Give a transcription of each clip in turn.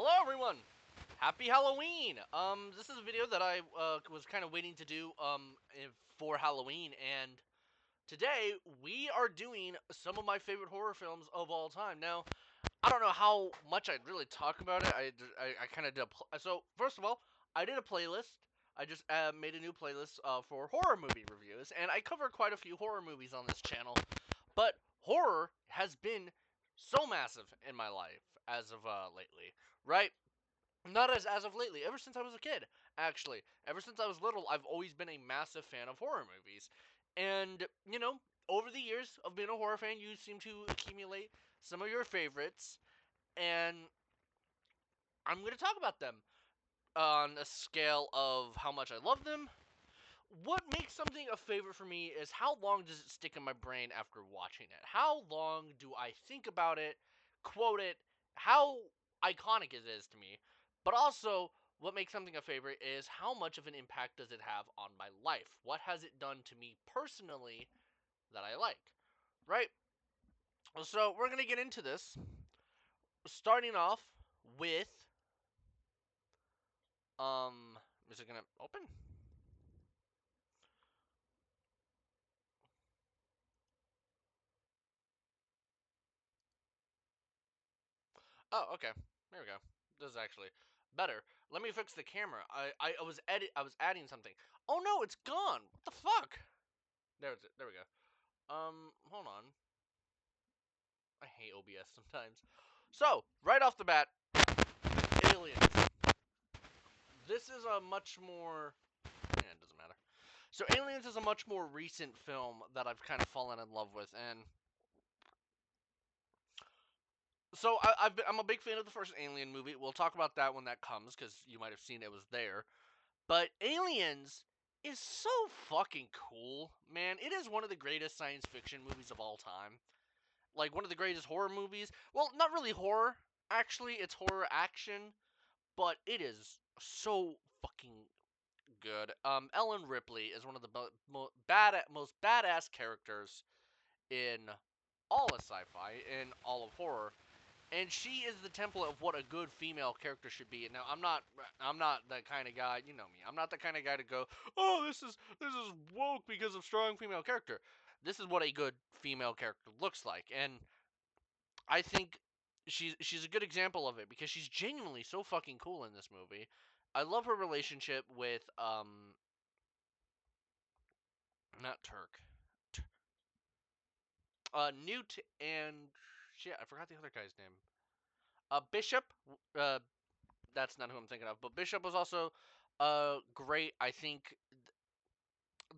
Hello everyone! Happy Halloween! This is a video that I was kind of waiting to do for Halloween, and today we are doing some of my favorite horror films of all time. Now, I don't know how much I'd really talk about it. I kind of did so first of all, I did a playlist. I just made a new playlist for horror movie reviews, and I cover quite a few horror movies on this channel. But horror has been so massive in my life as of lately, right? Not as of lately, ever since I was a kid, actually. Ever since I was little, I've always been a massive fan of horror movies. And, over the years of being a horror fan, you seem to accumulate some of your favorites, and I'm going to talk about them on a scale of how much I love them. What makes something a favorite for me is how long does it stick in my brain after watching it? How long do I think about it, quote it, how iconic it is to me? But also, what makes something a favorite is how much of an impact does it have on my life? What has it done to me personally that I like? Right? So, we're going to get into this, starting off with um is it going to open? Oh, okay. There we go. This is actually better. Let me fix the camera. I was adding something. Oh no, it's gone. What the fuck? There we go. Hold on. I hate OBS sometimes. So, right off the bat, Aliens. This is a much more yeah, it doesn't matter. So Aliens is a much more recent film that I've kind of fallen in love with, and so I'm a big fan of the first Alien movie. We'll talk about that when that comes, because you might have seen it was there. But Aliens is so fucking cool, man. It is one of the greatest science fiction movies of all time. Like, one of the greatest horror movies. Well, not really horror, actually. It's horror action, but it is so fucking good. Ellen Ripley is one of the most badass characters in all of sci-fi, in all of horror, and she is the template of what a good female character should be. Now, I'm not that kind of guy. You know me. I'm not the kind of guy to go, "Oh, this is woke because of strong female character." This is what a good female character looks like, and I think she's a good example of it because she's genuinely so fucking cool in this movie. I love her relationship with not Turk, Newt and shit. I forgot the other guy's name. Bishop. Uh, that's not who I'm thinking of. But Bishop was also great. I think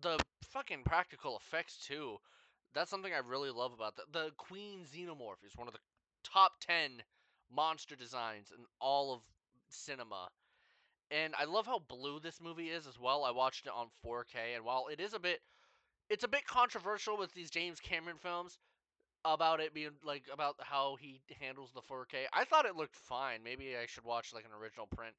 the fucking practical effects too. That's something I really love about the Queen Xenomorph is one of the top 10 monster designs in all of cinema. And I love how blue this movie is as well. I watched it on 4K, and while it's a bit controversial with these James Cameron films about it being like about how he handles the 4K. I thought it looked fine. Maybe I should watch like an original print.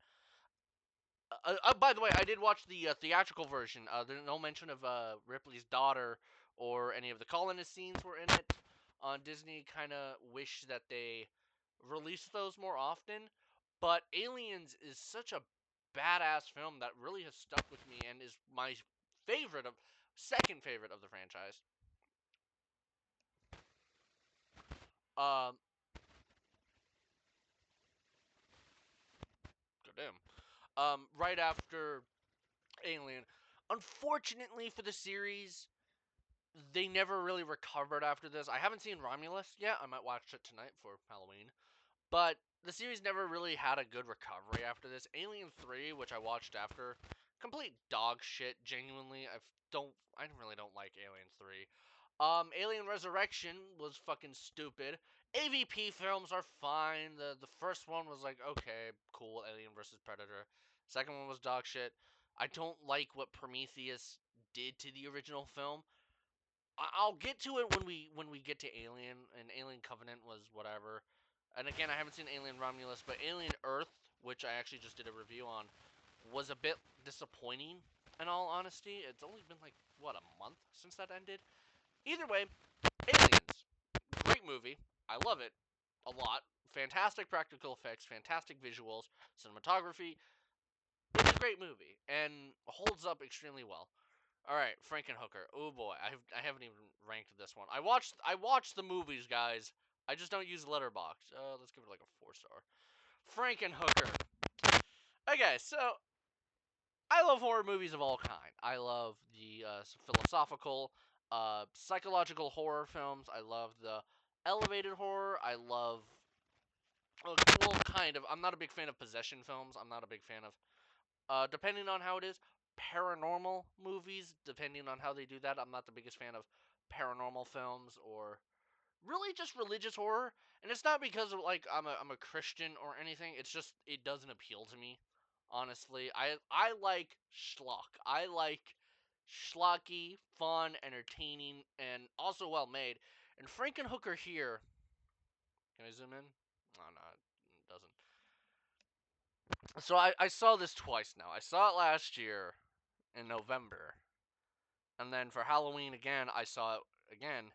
By the way, I did watch the theatrical version. There's no mention of Ripley's daughter or any of the colonist scenes were in it. Disney kind of wish that they released those more often. But Aliens is such a badass film that really has stuck with me and is my favorite of second favorite of the franchise. Um, goddamn. Right after Alien. Unfortunately for the series, they never really recovered after this. I haven't seen Romulus yet. I might watch it tonight for Halloween. But the series never really had a good recovery after this. Alien 3, which I watched after, complete dog shit, genuinely. I really don't like Alien 3. Alien Resurrection was fucking stupid. AVP films are fine. The first one was like, okay, cool, Alien versus Predator. Second one was dog shit. I don't like what Prometheus did to the original film. I'll get to it when we get to Alien, and Alien Covenant was whatever. And again, I haven't seen Alien Romulus, but Alien Earth, which I actually just did a review on, was a bit disappointing. In all honesty, it's only been like what, a month since that ended. Either way, Aliens, great movie. I love it a lot. fantastic practical effects, fantastic visuals, cinematography. It's a great movie and holds up extremely well. All right, Frankenhooker. Oh boy, I haven't even ranked this one. I watched the movies, guys. I just don't use Letterboxd. Let's give it like a 4 star. Frankenhooker. Okay, so I love horror movies of all kind. I love the philosophical, psychological horror films. I love the elevated horror. I love, well, kind of. I'm not a big fan of possession films. I'm not a big fan of, depending on how it is, paranormal movies. Depending on how they do that, I'm not the biggest fan of paranormal films or really just religious horror. And it's not because of like I'm a Christian or anything. It's just it doesn't appeal to me. Honestly, I like schlock. I like schlocky, fun, entertaining, and also well made. And Frankenhooker here. Can I zoom in? Oh no, it doesn't. So I saw this twice now. I saw it last year in November, and then for Halloween again, I saw it again.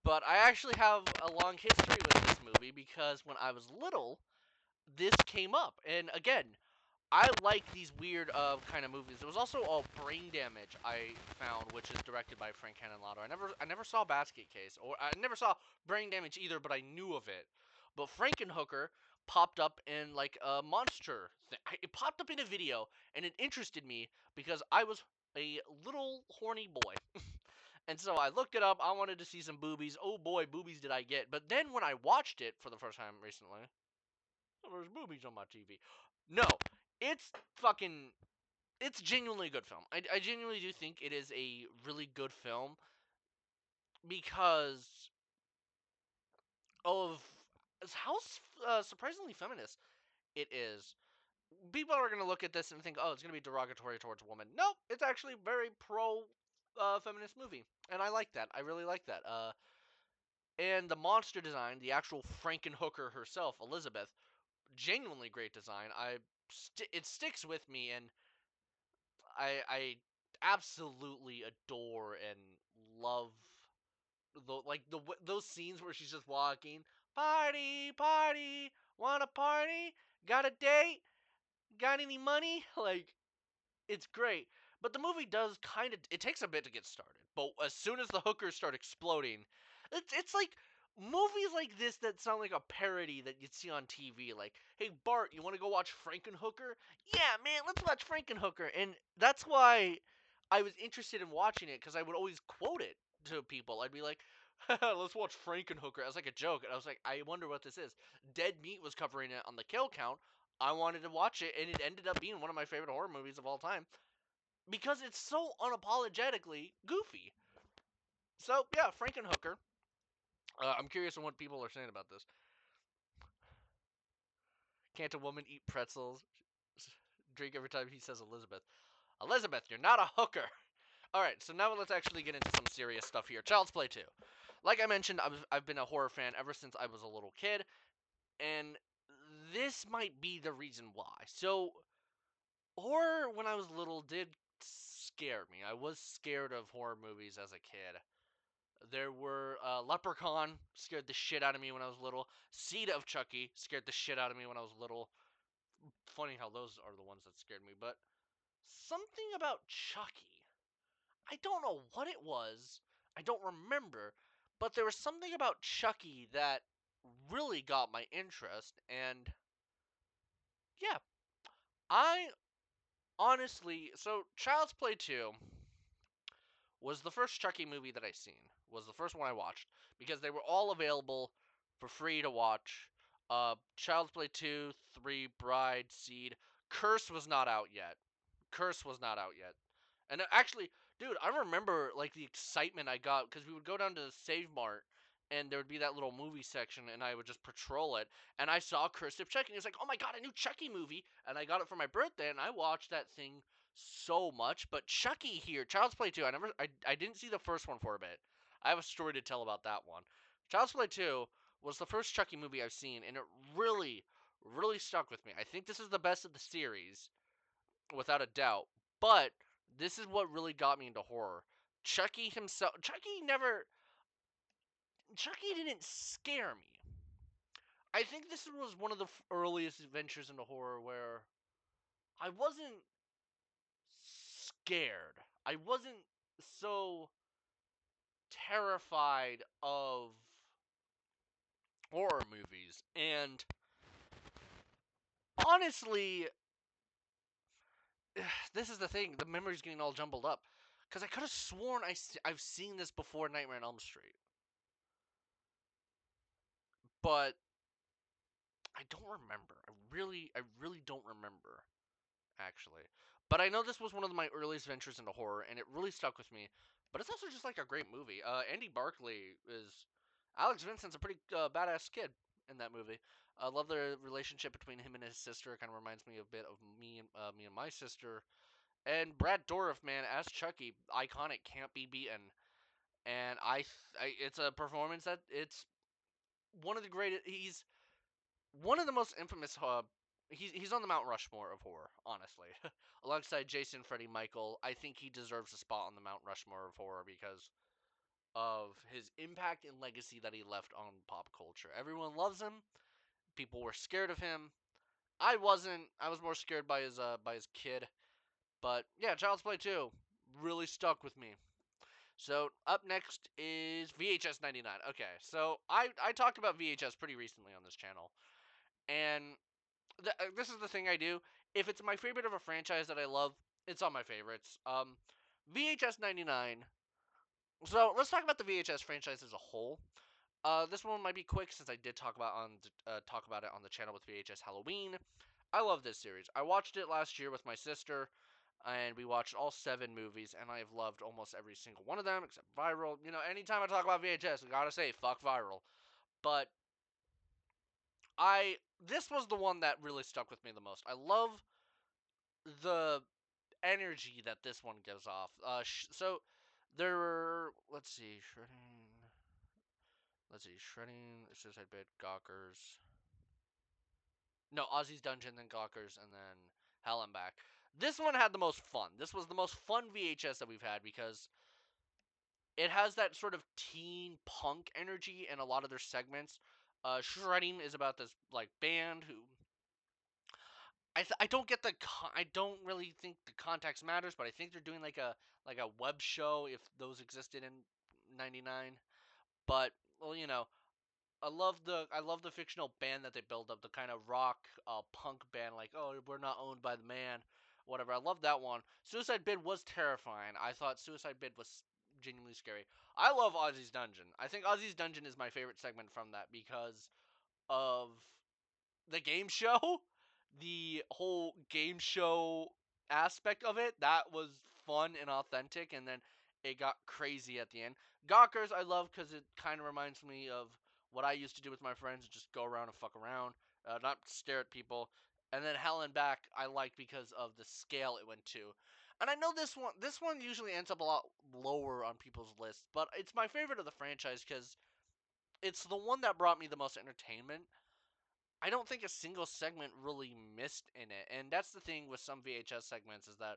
But I actually have a long history with this movie because when I was little, this came up. And again, I like these weird kind of movies. There was also Brain Damage I found, which is directed by Frank Canelotto. I never saw Basket Case, or I never saw Brain Damage either, but I knew of it. But Frankenhooker popped up in like a monster thing. It popped up in a video, and it interested me because I was a little horny boy. And so I looked it up. I wanted to see some boobies. Oh boy, boobies did I get. But then when I watched it for the first time recently, oh, there's boobies on my TV. No, it's fucking. It's genuinely a good film. I genuinely do think it is a really good film because of how surprisingly feminist it is. People are going to look at this and think, oh, it's going to be derogatory towards women. Nope, it's actually very pro feminist movie. And I like that. I really like that. And the monster design, the actual Frankenhooker herself, Elizabeth, genuinely great design. It sticks with me, and I absolutely adore and love those scenes where she's just walking, party, party, wanna party, got a date, got any money? Like, it's great. But the movie does kind of it takes a bit to get started. But as soon as the hookers start exploding, it's like movies like this that sound like a parody that you'd see on TV. Like, hey Bart, you want to go watch Frankenhooker? Yeah, man, let's watch Frankenhooker. And that's why I was interested in watching it because I would always quote it to people. I'd be like, let's watch Frankenhooker as like a joke. And I was like, I wonder what this is. Dead Meat was covering it on the kill count. I wanted to watch it, and it ended up being one of my favorite horror movies of all time because it's so unapologetically goofy. So yeah, Frankenhooker. I'm curious on what people are saying about this. Can't a woman eat pretzels? Drink every time he says Elizabeth. Elizabeth, you're not a hooker. All right, so now let's actually get into some serious stuff here. Child's Play 2. Like I mentioned, I've been a horror fan ever since I was a little kid, and this might be the reason why. So horror when I was little did scare me. I was scared of horror movies as a kid. There were Leprechaun scared the shit out of me when I was little. Seed of Chucky scared the shit out of me when I was little. Funny how those are the ones that scared me, but something about Chucky. I don't know what it was. I don't remember, but there was something about Chucky that really got my interest, and yeah, I honestly, so Child's Play 2 was the first Chucky movie that I seen. Was the first one I watched because they were all available for free to watch. Child's Play 2, 3, Bride, Seed. Curse was not out yet. Curse was not out yet. And actually, dude, I remember like the excitement I got because we would go down to the Save Mart and there would be that little movie section and I would just patrol it and I saw Curse of Chucky and it was like, oh my god, a new Chucky movie, and I got it for my birthday and I watched that thing so much. But Chucky here, Child's Play 2, I didn't see the first one for a bit. I have a story to tell about that one. Child's Play 2 was the first Chucky movie I've seen and it really really stuck with me. I think this is the best of the series without a doubt. But this is what really got me into horror. Chucky himself, Chucky didn't scare me. I think this was one of the earliest ventures into horror where I wasn't scared. I wasn't so terrified of horror movies. And honestly, this is the thing. The memory's getting all jumbled up. Because I could have sworn I've seen this before Nightmare on Elm Street. But I don't remember. I really don't remember, actually. But I know this was one of my earliest ventures into horror, and it really stuck with me. But it's also just like a great movie. Andy Barclay is Alex Vincent's a pretty badass kid in that movie. I love the relationship between him and his sister. It kind of reminds me a bit of me and my sister. And Brad Dourif, man, as Chucky, iconic, can't be beaten. And it's a performance that it's one of the greatest. He's one of the most infamous. He's on the Mount Rushmore of horror, honestly, alongside Jason, Freddie, Michael. I think he deserves a spot on the Mount Rushmore of horror because of his impact and legacy that he left on pop culture. Everyone loves him. People were scared of him. I wasn't. I was more scared by his kid. But yeah, Child's Play 2 really stuck with me. So up next is VHS 99. Okay, so I talked about VHS pretty recently on this channel, and this is the thing I do. If it's my favorite of a franchise that I love, it's on my favorites. VHS 99. So let's talk about the VHS franchise as a whole. This one might be quick since I did talk about it on the channel with VHS Halloween. I love this series. I watched it last year with my sister, and we watched all 7 movies, and I have loved almost every single one of them except Viral. You know, anytime I talk about VHS, I gotta say fuck Viral. But this was the one that really stuck with me the most. I love the energy that this one gives off. So there were, shredding, suicide bit, Gawkers. No, Ozzy's Dungeon, then Gawkers, and then Hell and Back. This one had the most fun. This was the most fun VHS that we've had because it has that sort of teen punk energy in a lot of their segments. Shredding is about this like band who I don't get I don't really think the context matters, but I think they're doing like a web show if those existed in '99. But well, I love the fictional band that they build up, the kind of rock punk band, like, oh, we're not owned by the man, whatever. I love that one. Suicide Bid was terrifying. I thought Suicide Bid was genuinely scary. I love Ozzy's Dungeon. I think Ozzy's Dungeon is my favorite segment from that because of the game show, the whole game show aspect of it. That was fun and authentic, and then it got crazy at the end. Gawkers I love because it kind of reminds me of what I used to do with my friends, just go around and fuck around, not stare at people. And then Hell and Back I like because of the scale it went to. And I know this one usually ends up a lot lower on people's lists, but it's my favorite of the franchise because it's the one that brought me the most entertainment. I don't think a single segment really missed in it. And that's the thing with some VHS segments is that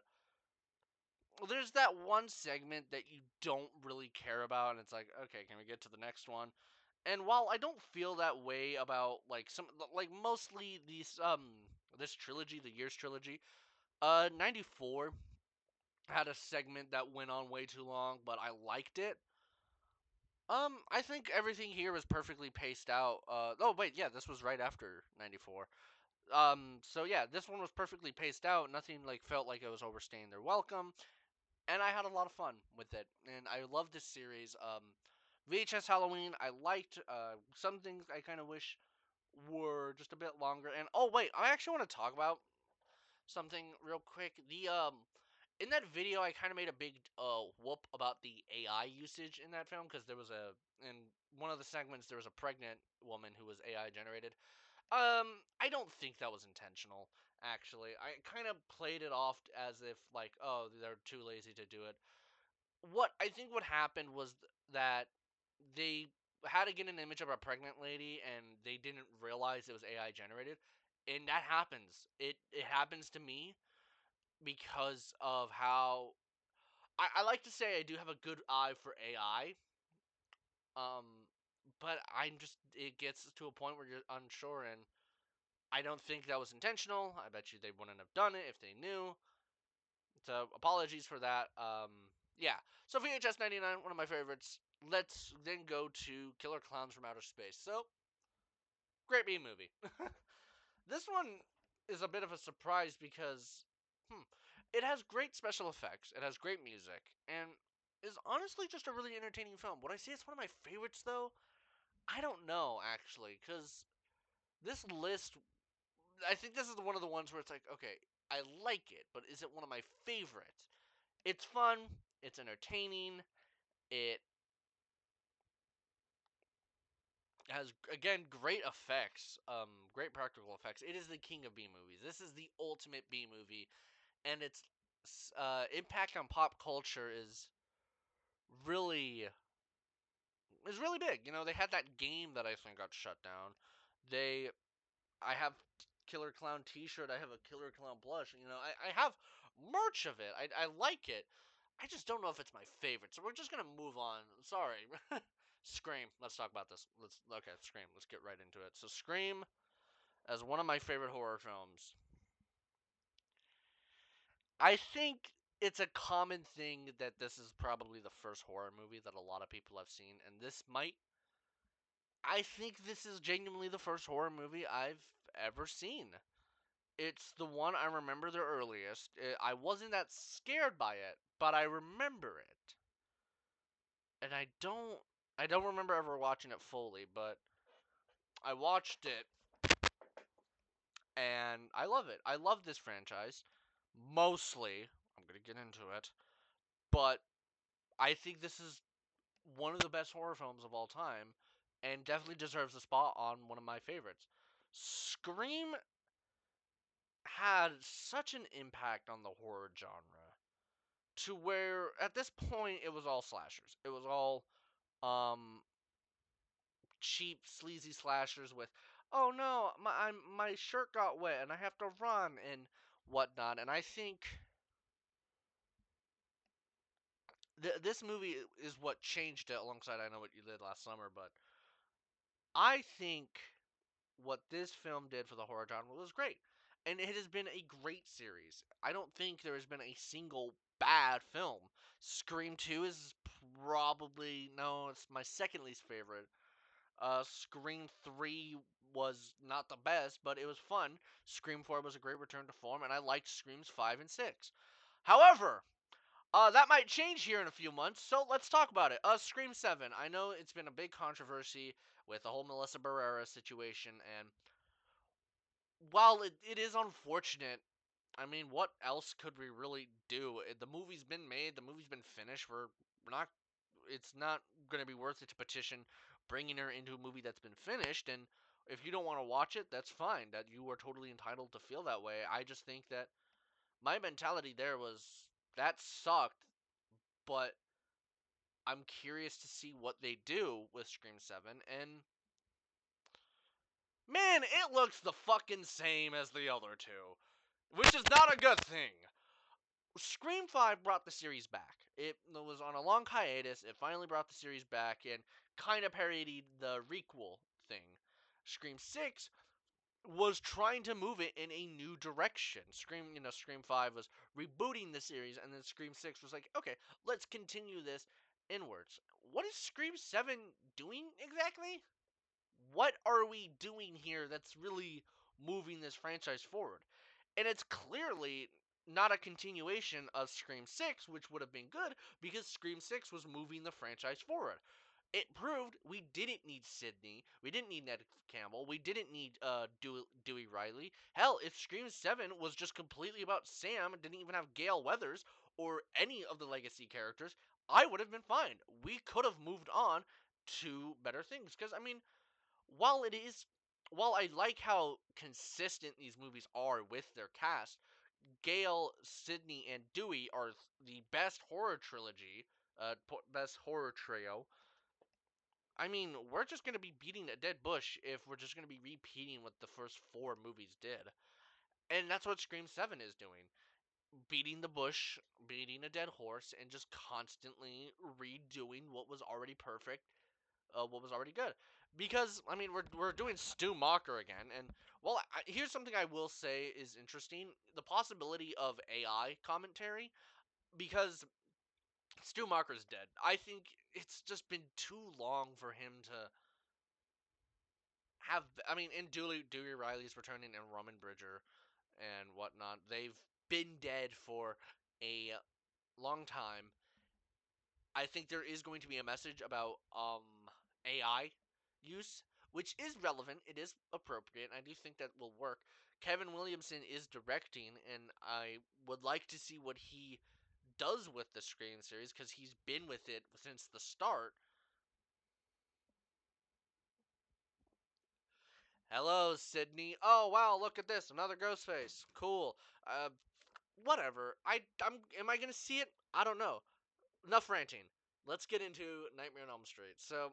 there's that one segment that you don't really care about and it's like, okay, can we get to the next one? And while I don't feel that way about like mostly this trilogy, the Years trilogy, 94 had a segment that went on way too long, but I liked it. I think everything here was perfectly paced out. Oh wait, yeah, this was right after 94. So yeah, this one was perfectly paced out. Nothing like felt like it was overstaying their welcome, and I had a lot of fun with it. And I love this series. VHS Halloween, I liked. Some things I kind of wish were just a bit longer. And oh wait, I actually want to talk about something real quick. The in that video, I kind of made a big whoop about the AI usage in that film because in one of the segments there was a pregnant woman who was AI generated. I don't think that was intentional. Actually, I kind of played it off as if like, oh, they're too lazy to do it. What I think what happened was that they had to get an image of a pregnant lady, and they didn't realize it was AI generated, and that happens. It happens to me because of how I like to say I do have a good eye for AI. Um, but it gets to a point where you're unsure, and I don't think that was intentional. I bet you they wouldn't have done it if they knew. So apologies for that. Yeah. So VHS 99, one of my favorites. Let's then go to Killer Clowns from Outer Space. So great B movie. This one is a bit of a surprise because hmm, it has great special effects, it has great music, and is honestly just a really entertaining film. Would I say it's one of my favorites though? I don't know actually, because this list, I think this is one of the ones where it's like, okay, I like it, but is it one of my favorites? It's fun, it's entertaining, it has again great effects, great practical effects. It is the king of B movies. This is the ultimate B movie, and its impact on pop culture really is really big. You know, they had that game that I think got shut down. They, I have Killer Clown T-shirt. I have a Killer Clown blush. You know, I have merch of it. I like it. I just don't know if it's my favorite. So we're just gonna move on. Sorry. Scream. Let's talk about this. Scream. Let's get right into it. So Scream, as one of my favorite horror films, I think it's a common thing that this is probably the first horror movie that a lot of people have seen, and I think this is genuinely the first horror movie I've ever seen. It's the one I remember the earliest. I wasn't that scared by it, but I remember it. And I don't remember ever watching it fully, but I watched it and I love it. I love this franchise. Mostly, I'm going to get into it, but I think this is one of the best horror films of all time and definitely deserves a spot on one of my favorites. Scream had such an impact on the horror genre to where at this point it was all slashers. It was all um cheap sleazy slashers with, oh no, my shirt got wet and I have to run and whatnot. And I think this movie is what changed it alongside I Know What You Did Last Summer, but I think what this film did for the horror genre was great. And it has been a great series. I don't think there has been a single bad film. Scream 2 is probably, no, it's my second least favorite. Scream 3 was not the best, but it was fun. Scream 4 was a great return to form, and I liked Screams 5 and 6. However, that might change here in a few months, so let's talk about it. Scream 7. I know it's been a big controversy with the whole Melissa Barrera situation, and while it is unfortunate, I mean, what else could we really do? The movie's been made, the movie's been finished. We're not. It's not going to be worth it to petition bringing her into a movie that's been finished. And if you don't want to watch it, that's fine. That you are totally entitled to feel that way. I just think that my mentality there was that sucked, but I'm curious to see what they do with Scream 7. And man, it looks the fucking same as the other two, which is not a good thing. Scream 5 brought the series back. It was on a long hiatus. It finally brought the series back and kind of parodied the requel thing. Scream 6 was trying to move it in a new direction. Scream 5 was rebooting the series, and then Scream 6 was like, okay, let's continue this inwards. What is Scream 7 doing exactly? What are we doing here that's really moving this franchise forward? And it's clearly not a continuation of Scream 6, which would have been good because Scream 6 was moving the franchise forward. It proved we didn't need Sydney, we didn't need Ned Campbell, we didn't need Dewey Riley. Hell, if Scream 7 was just completely about Sam and didn't even have Gale Weathers or any of the legacy characters, I would have been fine. We could have moved on to better things. Because, I mean, while it is while I like how consistent these movies are with their cast, Gale, Sydney, and Dewey are the best horror trilogy, best horror trio. I mean, we're just gonna be beating a dead bush if we're just gonna be repeating what the first four movies did, and that's what Scream 7 is doing: beating the bush, beating a dead horse, and just constantly redoing what was already perfect what was already good. Because I mean, we're doing Stu Macher again, and well, here's something I will say is interesting: the possibility of AI commentary, because Stu Macher's dead. I think it's just been too long for him to have. I mean, and Dewey Riley's returning, and Roman Bridger and whatnot. They've been dead for a long time. I think there is going to be a message about AI use, which is relevant. It is appropriate. I do think that will work. Kevin Williamson is directing, and I would like to see what he does with the Scream series because he's been with it since the start. Hello, Sydney. Oh wow, look at this, another Ghostface. Cool. Whatever. Am I gonna see it? I don't know. Enough ranting. Let's get into Nightmare on Elm Street. So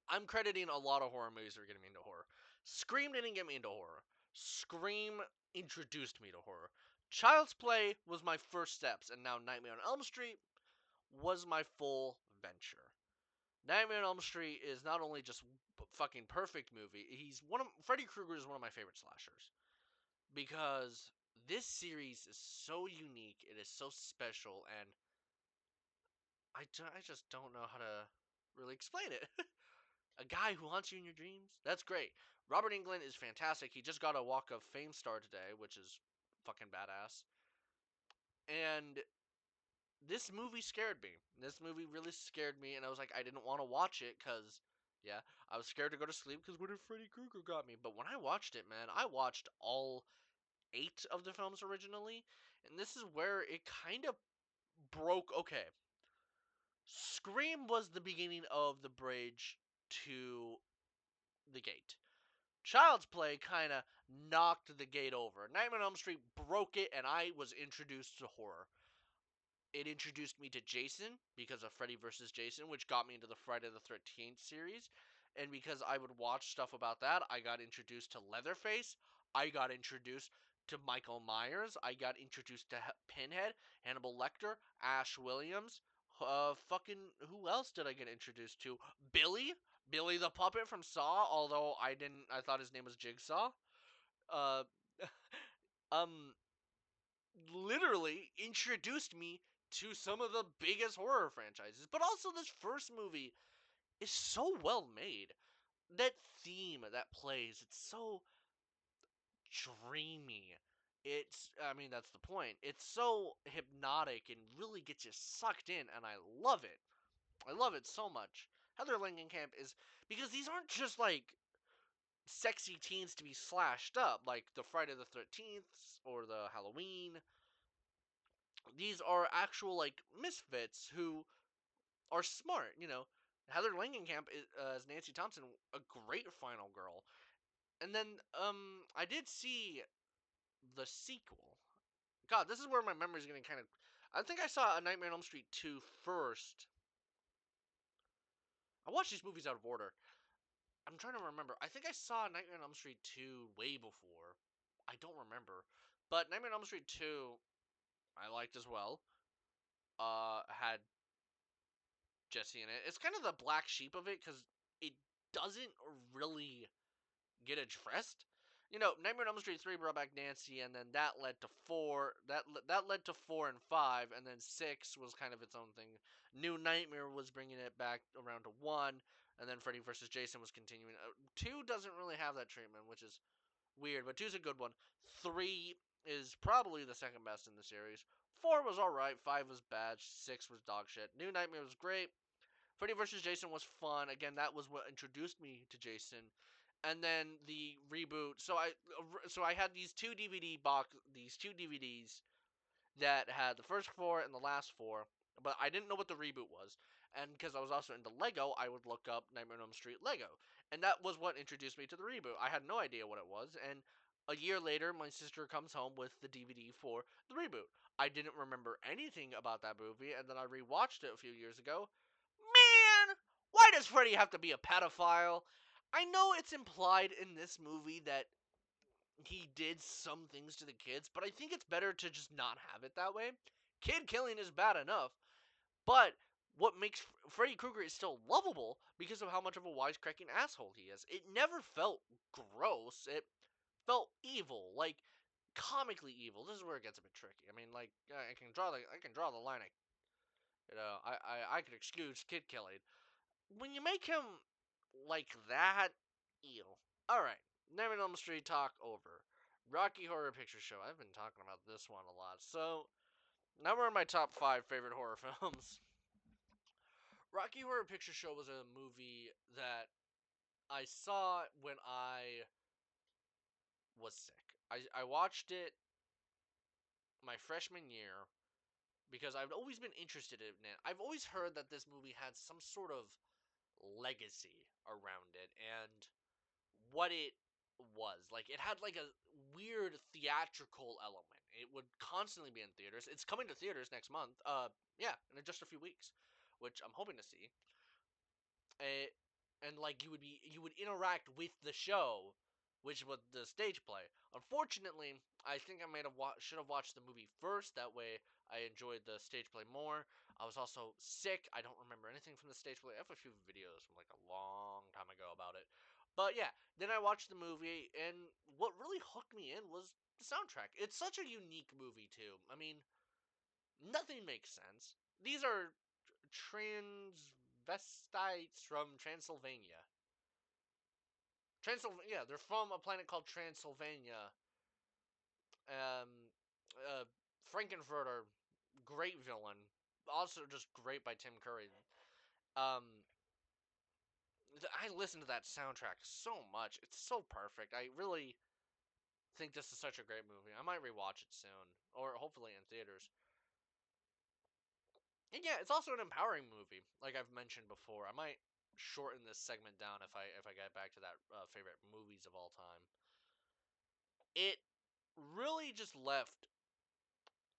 I'm crediting a lot of horror movies for getting me into horror. Scream didn't get me into horror. Scream introduced me to horror. Child's Play was my first steps, and now Nightmare on Elm Street was my full venture. Nightmare on Elm Street is not only just fucking perfect movie. Freddy Krueger is one of my favorite slashers because this series is so unique. It is so special, and I just don't know how to really explain it. A guy who haunts you in your dreams. That's great. Robert Englund is fantastic. He just got a Walk of Fame star today, which is fucking badass. And this movie scared me. This movie really scared me, and I was like, I didn't want to watch it because, yeah, I was scared to go to sleep because what if Freddy Krueger got me? But when I watched it, man, I watched all 8 of the films originally, and this is where it kind of broke. Okay, Scream was the beginning of the bridge to the gate. Child's Play kind of knocked the gate over. Nightmare on Elm Street broke it, and I was introduced to horror. It introduced me to Jason because of Freddy vs. Jason, which got me into the Friday the 13th series. And because I would watch stuff about that, I got introduced to Leatherface. I got introduced to Michael Myers. I got introduced to Pinhead, Hannibal Lecter, Ash Williams. Fucking who else did I get introduced to? Billy the puppet from Saw. Although I thought his name was Jigsaw. Uh, um, literally introduced me to some of the biggest horror franchises. But also, this first movie is so well made. That theme that plays, it's so dreamy. I mean, that's the point. It's so hypnotic and really gets you sucked in, and I love it. I love it so much. Heather Langenkamp is, because these aren't just like sexy teens to be slashed up like the Friday the 13th or the Halloween. These are actual like misfits who are smart. Heather Langenkamp is, as Nancy Thompson, a great final girl. And then I did see the sequel. God, this is where my memory's getting kind of. I think I saw A Nightmare on Elm Street 2 first. I watched these movies out of order. I'm trying to remember. I think I saw Nightmare on Elm Street 2 way before. I don't remember. But Nightmare on Elm Street 2 I liked as well. Had Jesse in it. It's kind of the black sheep of it because it doesn't really get addressed. Nightmare on Elm Street 3 brought back Nancy, and then that led to 4. That led to 4 and 5, and then 6 was kind of its own thing. New Nightmare was bringing it back around to 1, and then Freddy vs. Jason was continuing. 2 doesn't really have that treatment, which is weird, but 2's a good one. 3 is probably the second best in the series. 4 was alright, 5 was bad, 6 was dog shit. New Nightmare was great. Freddy vs. Jason was fun. Again, that was what introduced me to Jason. And then the reboot. So I had these two DVDs that had the first 4 and the last 4, but I didn't know what the reboot was. And because I was also into Lego, I would look up Nightmare on Elm Street Lego, and that was what introduced me to the reboot. I had no idea what it was, and a year later, my sister comes home with the DVD for the reboot. I didn't remember anything about that movie, and then I rewatched it a few years ago. Man, why does Freddy have to be a pedophile? I know it's implied in this movie that he did some things to the kids, but I think it's better to just not have it that way. Kid killing is bad enough, but what makes Freddy Krueger is still lovable because of how much of a wisecracking asshole he is. It never felt gross. It felt evil, like comically evil. This is where it gets a bit tricky. I mean, like I can draw the line. I could excuse kid killing. When you make him like that, ew. All right, Nightmare on Elm Street talk over. Rocky Horror Picture Show. I've been talking about this one a lot. So now we're in my top 5 favorite horror films. Rocky Horror Picture Show was a movie that I saw when I was sick. I watched it my freshman year because I've always been interested in it. I've always heard that this movie had some sort of legacy around it and what it was. Like it had like a weird theatrical element. It would constantly be in theaters. It's coming to theaters next month. Yeah, in just a few weeks, which I'm hoping to see. Uh, and like you would interact with the show, which was the stage play. Unfortunately, I think I should have watched the movie first. That way, I enjoyed the stage play more. I was also sick. I don't remember anything from the stage play. I have a few videos from like a long time ago about it. But yeah, then I watched the movie, and what really hooked me in was the soundtrack. It's such a unique movie too. I mean, nothing makes sense. These are transvestites from Transylvania. Transylvania, yeah, they're from a planet called Transylvania. Um, uh, Frankenfurter, great villain. Also, just great by Tim Curry. Um, I listen to that soundtrack so much. It's so perfect. I really think this is such a great movie. I might rewatch it soon, or hopefully in theaters. And yeah, it's also an empowering movie, like I've mentioned before. I might shorten this segment down if I get back to that favorite movies of all time. It really just left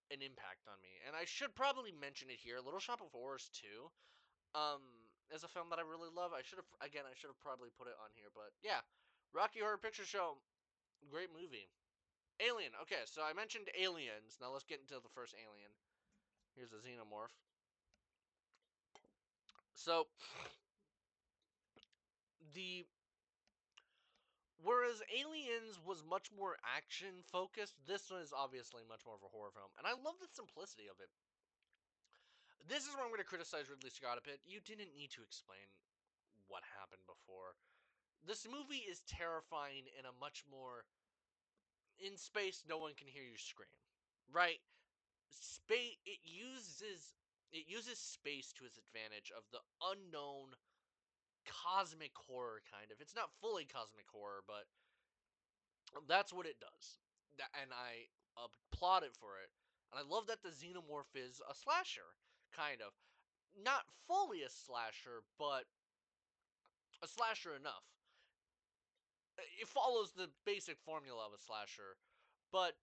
an impact on me, and I should probably mention it here. Little Shop of Horrors 2 is a film that I really love. I should have probably put it on here, but yeah, Rocky Horror Picture Show, great movie. Alien. Okay, so I mentioned aliens. Now let's get into the first alien. Here's a xenomorph. So the whereas Aliens was much more action focused, this one is obviously much more of a horror film, and I love the simplicity of it. This is where I'm going to criticize Ridley Scott a bit. You didn't need to explain what happened before. This movie is terrifying in a much more in space. No one can hear you scream, right? Space it uses space to its advantage of the unknown cosmic horror kind of. It's not fully cosmic horror, but that's what it does. And I applaud it for it. And I love that the Xenomorph is a slasher, kind of. Not fully a slasher, but a slasher enough. It follows the basic formula of a slasher. But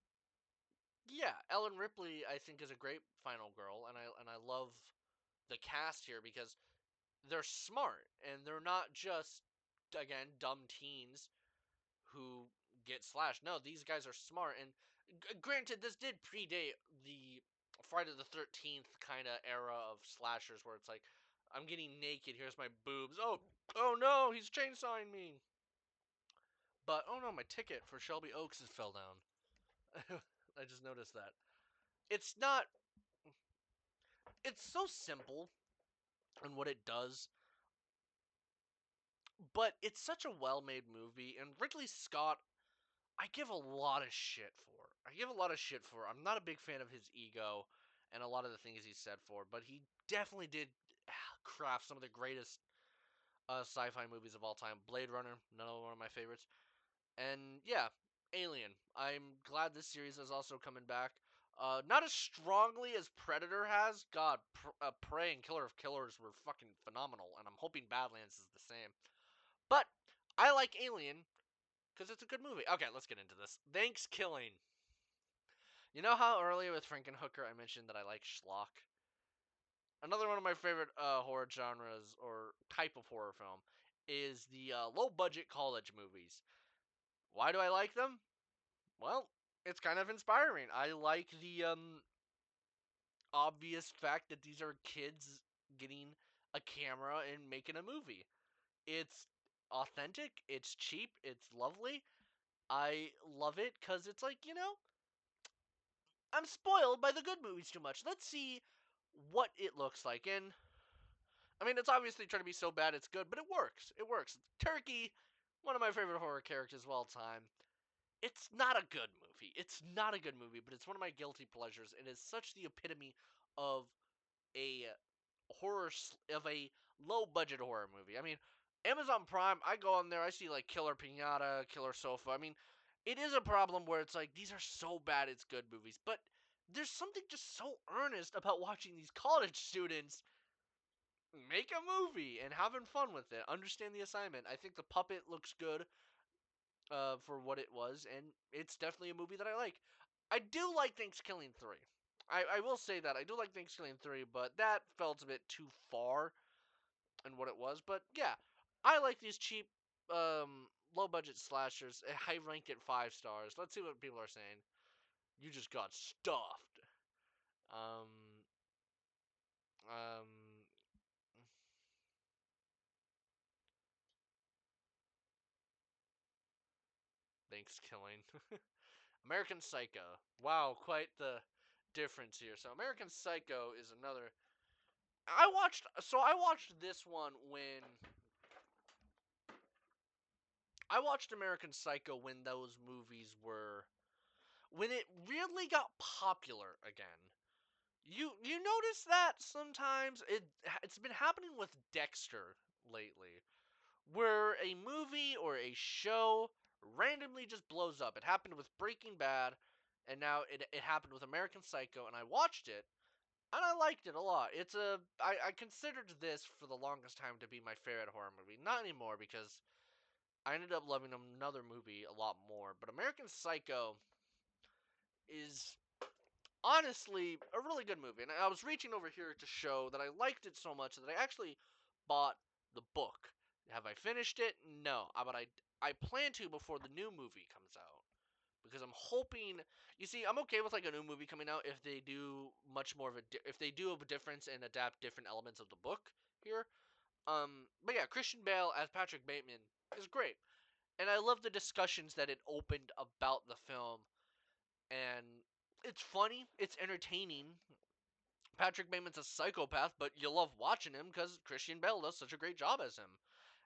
yeah, Ellen Ripley I think is a great final girl, and I love the cast here because they're smart and they're not just again dumb teens who get slashed. No, these guys are smart. And granted, this did predate the Friday the 13th kind of era of slashers where it's like, I'm getting naked, here's my boobs. Oh no, he's chainsawing me. But, oh no, my ticket for Shelby Oaks has fell down. I just noticed that. It's not, it's so simple in what it does, but it's such a well made movie. And Ridley Scott I give a lot of shit for. I'm not a big fan of his ego and a lot of the things he said for, but he definitely did craft some of the greatest sci-fi movies of all time. Blade Runner, another one of my favorites, and yeah, Alien. I'm glad this series is also coming back. Not as strongly as Predator has. God, Prey and Killer of Killers were fucking phenomenal, and I'm hoping Badlands is the same. But I like Alien because it's a good movie. Okay, let's get into this. Thanks, Killing. You know how earlier with Frankenhooker I mentioned that I like schlock? Another one of my favorite horror genres or type of horror film is the low budget college movies. Why do I like them? Well, it's kind of inspiring. I like the obvious fact that these are kids getting a camera and making a movie. It's authentic, it's cheap, it's lovely. I love it because it's like, I'm spoiled by the good movies too much. Let's see what it looks like. And I mean, it's obviously trying to be so bad it's good, but it works. It works. Turkey, one of my favorite horror characters of all time. It's not a good movie. It's not a good movie, but it's one of my guilty pleasures. It is such the epitome of a of a low budget horror movie. I mean, Amazon Prime, I go on there, I see like Killer Pinata, Killer Sofa. I mean, it is a problem where it's like these are so bad it's good movies, but there's something just so earnest about watching these college students make a movie and having fun with it. Understand the assignment. I think the puppet looks good for what it was, and it's definitely a movie that I like. I do like Thanksgiving 3. I will say that. I do like Thanksgiving 3, but that felt a bit too far in what it was. But yeah, I like these cheap, low budget slashers. I ranked it 5 stars. Let's see what people are saying. You just got stuffed. Um, um, Thanksgiving. American Psycho. Wow, quite the difference here. So American Psycho is another. I watched this one when I watched American Psycho when those movies were when it really got popular again. You notice that sometimes it's been happening with Dexter lately, where a movie or a show randomly just blows up. It happened with Breaking Bad, and now it happened with American Psycho, and I watched it, and I liked it a lot. I considered this for the longest time to be my favorite horror movie. Not anymore because I ended up loving another movie a lot more. But American Psycho is honestly a really good movie. And I was reaching over here to show that I liked it so much that I actually bought the book. Have I finished it? No. But I plan to before the new movie comes out. Because I'm hoping, you see, I'm okay with like a new movie coming out if they do much more of if they do a difference and adapt different elements of the book here. But yeah, Christian Bale as Patrick Bateman is great, and I love the discussions that it opened about the film. And it's funny, it's entertaining. Patrick Bateman's a psychopath, but you love watching him because Christian Bale does such a great job as him.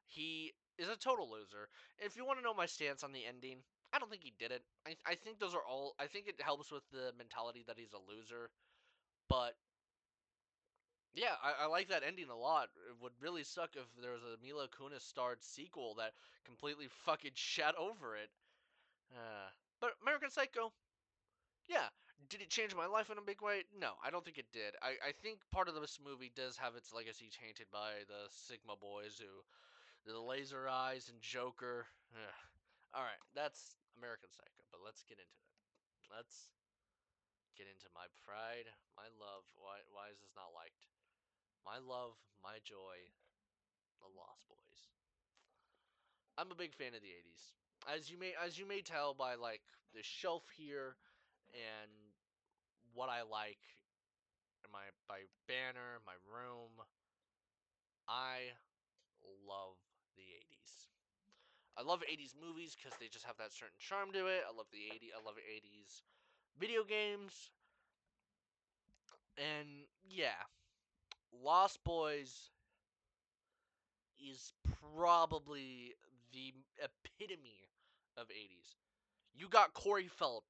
He is a total loser. If you want to know my stance on the ending, I don't think he did it. I think those are all. I think it helps with the mentality that he's a loser. But yeah, I like that ending a lot. It would really suck if there was a Mila Kunis starred sequel that completely fucking shat over it. Uh, but American Psycho, yeah. Did it change my life in a big way? No, I don't think it did. I think part of this movie does have its legacy tainted by the Sigma boys who the laser eyes and Joker. Ugh. All right, that's American Psycho, but let's get into it. Let's get into my pride, my love. Why is this not liked? My love, my joy, the Lost Boys. I'm a big fan of the 80s. As you may tell by like the shelf here and what I like in my banner, my room, I love the 80s. I love 80s movies because they just have that certain charm to it. I love 80s video games. And yeah, Lost Boys is probably the epitome of 80s. You got Corey Feldman,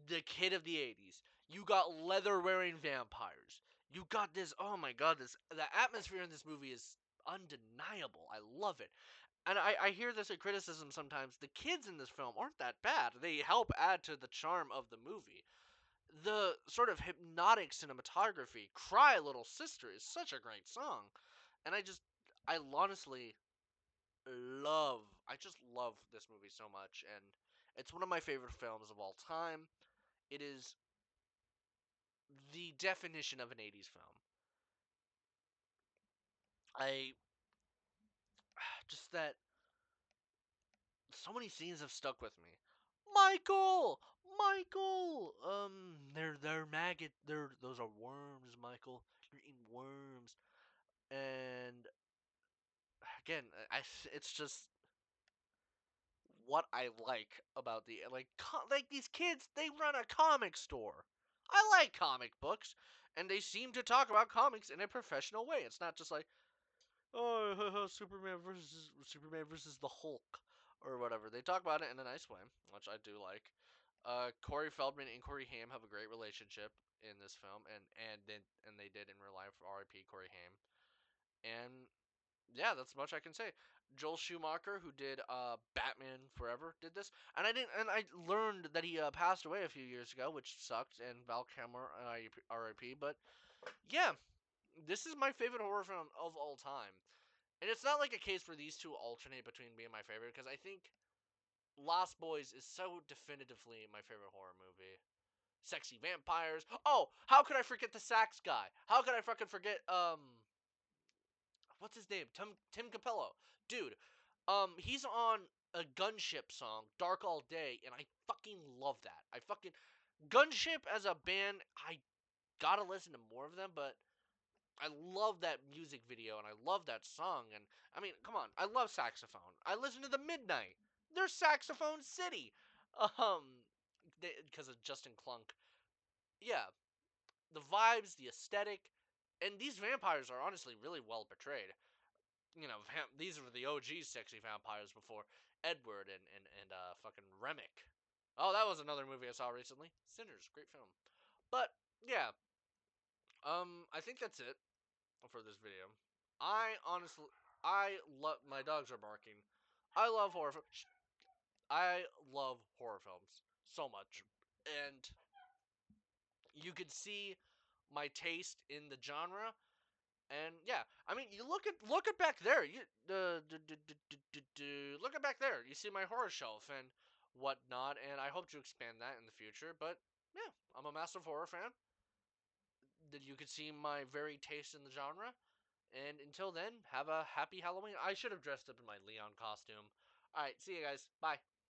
the kid of the 80s. You got leather wearing vampires. You got this, oh my god, the atmosphere in this movie is undeniable. I love it. And I hear this a criticism sometimes. The kids in this film aren't that bad. They help add to the charm of the movie. The sort of hypnotic cinematography, Cry Little Sister, is such a great song. And I honestly I just love this movie so much. And it's one of my favorite films of all time. It is the definition of an 80s film. I just that so many scenes have stuck with me. Michael, Michael. They're maggot. Those are worms, Michael. You're eating worms. And again, it's just what I like about like these kids. They run a comic store. I like comic books, and they seem to talk about comics in a professional way. It's not just like, oh, Superman versus the Hulk or whatever. They talk about it in a nice way, which I do like. Corey Feldman and Corey Haim have a great relationship in this film, and they did in real life. R.I.P. Corey Haim. And yeah, that's much I can say. Joel Schumacher, who did Batman Forever, did this, and I learned that he passed away a few years ago, which sucked. And Val Kilmer, R.I.P. But yeah, this is my favorite horror film of all time. And it's not like a case where these two alternate between being my favorite, because I think Lost Boys is so definitively my favorite horror movie. Sexy vampires. Oh, how could I forget the sax guy? How could I fucking forget what's his name? Tim Capello. Dude, he's on a Gunship song, Dark All Day, and I fucking love that. I fucking Gunship as a band, I gotta listen to more of them, but I love that music video and I love that song. And I mean, come on, I love saxophone. I listen to the Midnight. They're Saxophone City. Um, because of Justin Clunk. Yeah, the vibes, the aesthetic, and these vampires are honestly really well portrayed. You know, these were the OG sexy vampires before Edward and fucking Remick. Oh, that was another movie I saw recently. Sinners, great film. But yeah, I think that's it for this video. I honestly, I love my dogs are barking. I love horror. I love horror films so much, and you can see my taste in the genre. And yeah, I mean, you look at back there. You look at back there. You see my horror shelf and whatnot, and I hope to expand that in the future. But yeah, I'm a massive horror fan. That you could see my very taste in the genre. And until then, have a happy Halloween. I should have dressed up in my Leon costume. All right, see you guys. Bye.